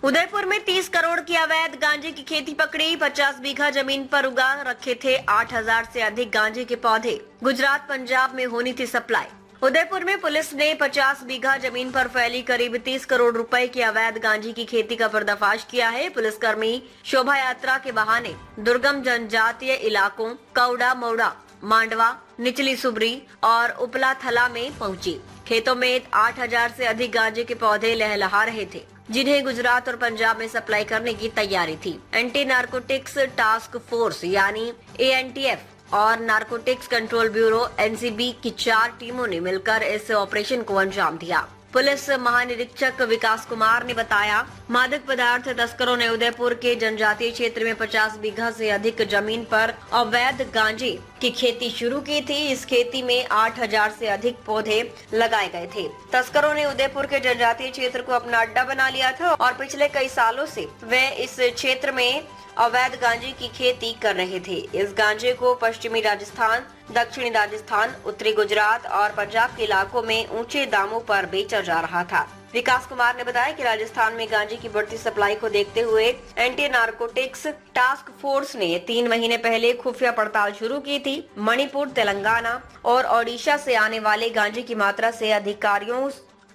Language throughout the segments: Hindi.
उदयपुर में 30 करोड़ की अवैध गांजे की खेती पकड़ी। 50 बीघा जमीन पर उगा रखे थे 8000 से अधिक गांजे के पौधे। गुजरात पंजाब में होनी थी सप्लाई। उदयपुर में पुलिस ने 50 बीघा जमीन पर फैली करीब 30 करोड़ रुपए की अवैध गांजे की खेती का पर्दाफाश किया है। पुलिसकर्मी शोभा यात्रा के बहाने दुर्गम जनजातीय इलाकों कौड़ा मौड़ा, मांडवा, निचली सुबरी और उपला थला में पहुंची। खेतों में 8000 से अधिक गांजे के पौधे लहलहा रहे थे, जिन्हें गुजरात और पंजाब में सप्लाई करने की तैयारी थी। एंटी नारकोटिक्स टास्क फोर्स यानी ANTF और नारकोटिक्स कंट्रोल ब्यूरो NCB की 4 टीमों ने मिलकर इस ऑपरेशन को अंजाम दिया। पुलिस महानिरीक्षक विकास कुमार ने बताया, मादक पदार्थ तस्करों ने उदयपुर के जनजातीय क्षेत्र में 50 बीघा से अधिक जमीन पर अवैध गांजे की खेती शुरू की थी। इस खेती में 8000 से अधिक पौधे लगाए गए थे। तस्करों ने उदयपुर के जनजातीय क्षेत्र को अपना अड्डा बना लिया था और पिछले कई सालों से वे इस क्षेत्र में अवैध गांजे की खेती कर रहे थे। इस गांजे को पश्चिमी राजस्थान, दक्षिणी राजस्थान, उत्तरी गुजरात और पंजाब के इलाकों में ऊंचे दामों पर बेचा जा रहा था। विकास कुमार ने बताया कि राजस्थान में गांजे की बढ़ती सप्लाई को देखते हुए एंटी नारकोटिक्स टास्क फोर्स ने 3 महीने पहले खुफिया पड़ताल शुरू की थी। मणिपुर, तेलंगाना और ओडिशा से आने वाले गांजे की मात्रा से अधिकारियों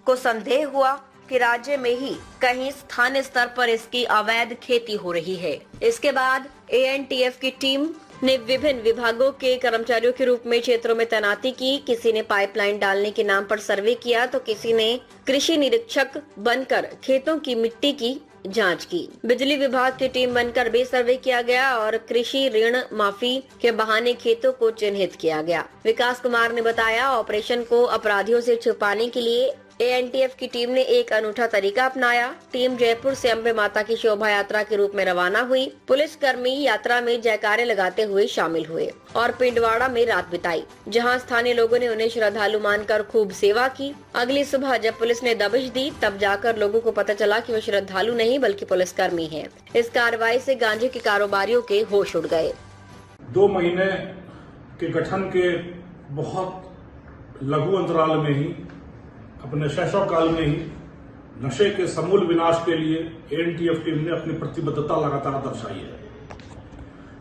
को संदेह हुआ कि राज्य में ही कहीं स्थानीय स्तर पर इसकी अवैध खेती हो रही है। इसके बाद ANTF की टीम ने विभिन्न विभागों के कर्मचारियों के रूप में क्षेत्रों में तैनाती की। किसी ने पाइपलाइन डालने के नाम पर सर्वे किया तो किसी ने कृषि निरीक्षक बनकर खेतों की मिट्टी की जांच की। बिजली विभाग की टीम बनकर भी सर्वे किया गया और कृषि ऋण माफी के बहाने खेतों को चिन्हित किया गया। विकास कुमार ने बताया, ऑपरेशन को अपराधियों से छुपाने के लिए ANTF की टीम ने एक अनूठा तरीका अपनाया। टीम जयपुर से अम्बे माता की शोभा यात्रा के रूप में रवाना हुई। पुलिस कर्मी यात्रा में जयकारे लगाते हुए शामिल हुए और पिंडवाड़ा में रात बिताई, जहां स्थानीय लोगों ने उन्हें श्रद्धालु मानकर खूब सेवा की। अगली सुबह जब पुलिस ने दबिश दी, तब जाकर लोगों को पता चला कि वे श्रद्धालु नहीं बल्कि पुलिसकर्मी हैं। इस कार्रवाई से गांजे के कारोबारियों के होश उड़ गए। 2 महीने के गठन के बहुत लघु अंतराल में ही, अपने शैशव काल में ही नशे के समूल विनाश के लिए ANTF टीम ने अपनी प्रतिबद्धता लगातार दर्शाई है।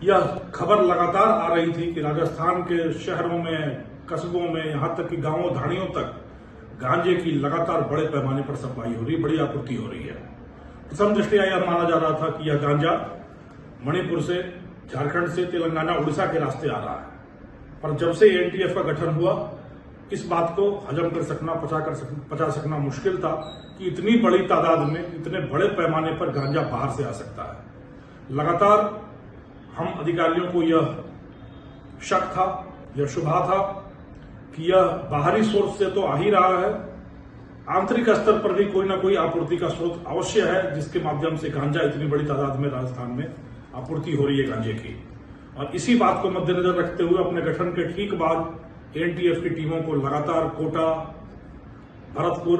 यह खबर लगातार आ रही थी कि राजस्थान के शहरों में, कस्बों में, यहां तक कि गांवों धाड़ियों तक गांजे की लगातार बड़े पैमाने पर सप्लाई हो रही, बड़ी आपूर्ति हो रही है। प्रथम दृष्टया यह माना जा रहा था कि यह गांजा मणिपुर से, झारखंड से, तेलंगाना, उड़ीसा के रास्ते आ रहा है। पर जब से ANTF का गठन हुआ, इस बात को हजम कर सकना, पचा सकना मुश्किल था कि इतनी बड़ी तादाद में, इतने बड़े पैमाने पर गांजा बाहर से आ सकता है। लगातार हम अधिकारियों को यह शक था, यह शुभा था कि यह बाहरी सोर्स से तो आ ही रहा है, आंतरिक स्तर पर भी कोई ना कोई आपूर्ति का स्रोत अवश्य है, जिसके माध्यम से गांजा इतनी बड़ी तादाद में राजस्थान में आपूर्ति हो रही है गांजे की। और इसी बात को मद्देनजर रखते हुए अपने गठन के ठीक बाद ANTF की टीमों को लगातार कोटा, भरतपुर,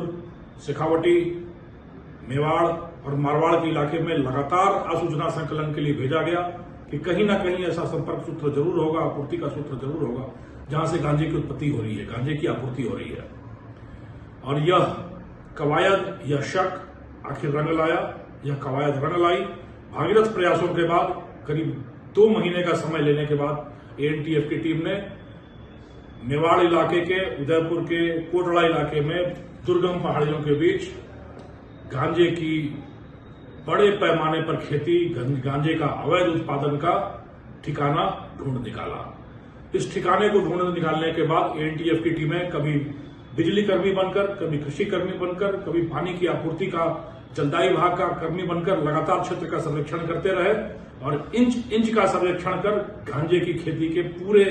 शेखावटी, मेवाड़ और मारवाड़ के इलाके में लगातार आसूचना संकलन के लिए भेजा गया कि कहीं ना कहीं ऐसा संपर्क सूत्र जरूर होगा, आपूर्ति का सूत्र जरूर होगा, जहां से गांजे की उत्पत्ति हो रही है, गांजे की आपूर्ति हो रही है। और यह कवायद, यह शक आखिर रंग लाया, यह कवायद रंग लाई। भागीरथ प्रयासों के बाद, करीब 2 महीने का समय लेने के बाद ANTF की टीम ने मेवाड़ इलाके के, उदयपुर के कोटड़ा इलाके में दुर्गम पहाड़ियों के बीच गांजे की बड़े पैमाने पर खेती, गांजे का अवैध उत्पादन का ठिकाना ढूंढ निकाला। इस ठिकाने को ढूंढ निकालने के बाद ANTF की टीमें कभी बिजली कर्मी बनकर, कभी कृषि कर्मी बनकर, कभी पानी की आपूर्ति का जलदायी विभाग का कर्मी बनकर लगातार क्षेत्र का सर्वेक्षण करते रहे और इंच का सर्वेक्षण कर गांजे की खेती के पूरे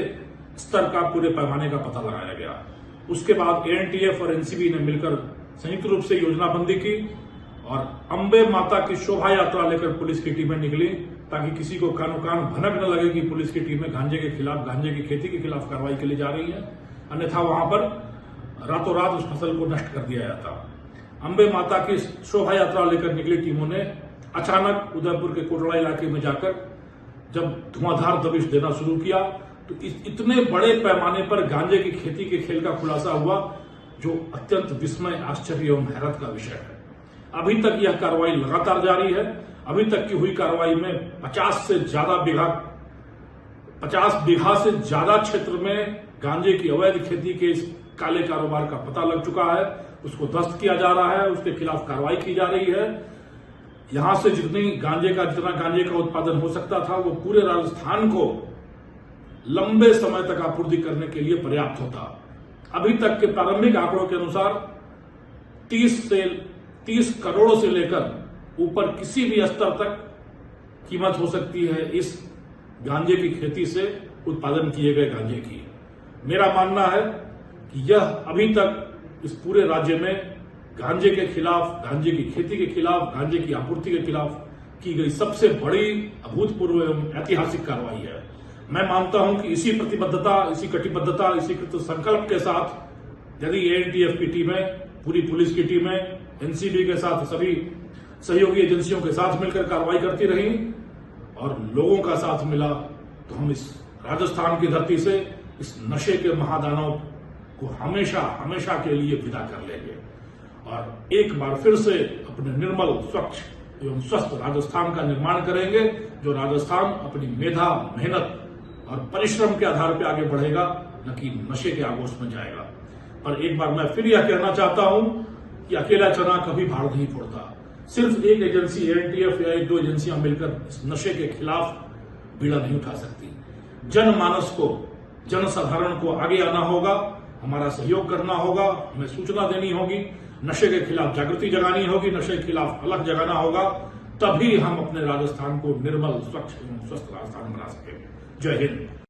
स्तर का, पूरे पैमाने का पता लगाया गया। उसके बाद ANTF और NCB ने मिलकर संयुक्त रूप से योजनाबंदी की और अम्बे माता की शोभा यात्रा लेकर पुलिस की टीमें निकली, ताकि किसी को कानो कान भनक न लगे कि पुलिस की टीमें गांजे के खिलाफ, गांजे की खेती के खिलाफ कार्रवाई के लिए जा रही है, अन्यथा वहां पर रातों रात उस फसल को नष्ट कर दिया जाता। अम्बे माता की शोभा यात्रा लेकर निकली टीमों ने अचानक उदयपुर के कोटड़ा इलाके में जाकर जब धुआंधार दबिश देना शुरू किया, तो इतने बड़े पैमाने पर गांजे की खेती के खेल का खुलासा हुआ, जो अत्यंत विस्मय, आश्चर्य एवं हैरत का विषय है। अभी तक यह कार्रवाई लगातार जारी है। अभी तक की हुई कार्रवाई में 50 बीघा से ज्यादा क्षेत्र में गांजे की अवैध खेती के इस काले कारोबार का पता लग चुका है। उसको ध्वस्त किया जा रहा है, उसके खिलाफ कार्रवाई की जा रही है। यहां से जितना गांजे का उत्पादन हो सकता था वो पूरे राजस्थान को लंबे समय तक आपूर्ति करने के लिए पर्याप्त होता। अभी तक के प्रारंभिक आंकड़ों के अनुसार 30 करोड़ से लेकर ऊपर किसी भी स्तर तक कीमत हो सकती है इस गांजे की खेती से उत्पादन किए गए गांजे की। मेरा मानना है कि यह अभी तक इस पूरे राज्य में गांजे के खिलाफ, गांजे की खेती के खिलाफ, गांजे की आपूर्ति के खिलाफ की गई सबसे बड़ी अभूतपूर्व एवं ऐतिहासिक कार्रवाई है। मैं मानता हूं कि इसी प्रतिबद्धता, इसी कटिबद्धता, इसी कृत संकल्प के साथ यदि एएनटीएफ की टीमें, पूरी पुलिस की टीमें, एनसीबी के साथ सभी सहयोगी एजेंसियों के साथ मिलकर कार्रवाई करती रही और लोगों का साथ मिला तो हम इस राजस्थान की धरती से इस नशे के महादानव को हमेशा हमेशा के लिए विदा कर लेंगे और एक बार फिर से अपने निर्मल, स्वच्छ एवं स्वस्थ राजस्थान का निर्माण करेंगे, जो राजस्थान अपनी मेधा, मेहनत और परिश्रम के आधार पर आगे बढ़ेगा, न कि नशे के आगोश में जाएगा। पर एक बार मैं फिर यह कहना चाहता हूं कि अकेला चना कभी भाड़ नहीं फोड़ता। सिर्फ एक एजेंसी एएनटीएफ या 1-2 एजेंसियां मिलकर इस नशे के खिलाफ बीड़ा नहीं उठा सकती। जनमानस को, जनसाधारण को आगे आना होगा, हमारा सहयोग करना होगा, हमें सूचना देनी होगी, नशे के खिलाफ जागृति जगानी होगी, नशे के खिलाफ अलग जगाना होगा, तभी हम अपने राजस्थान को निर्मल, स्वच्छ एवं स्वस्थ राजस्थान बना सकेंगे। जय हिंद।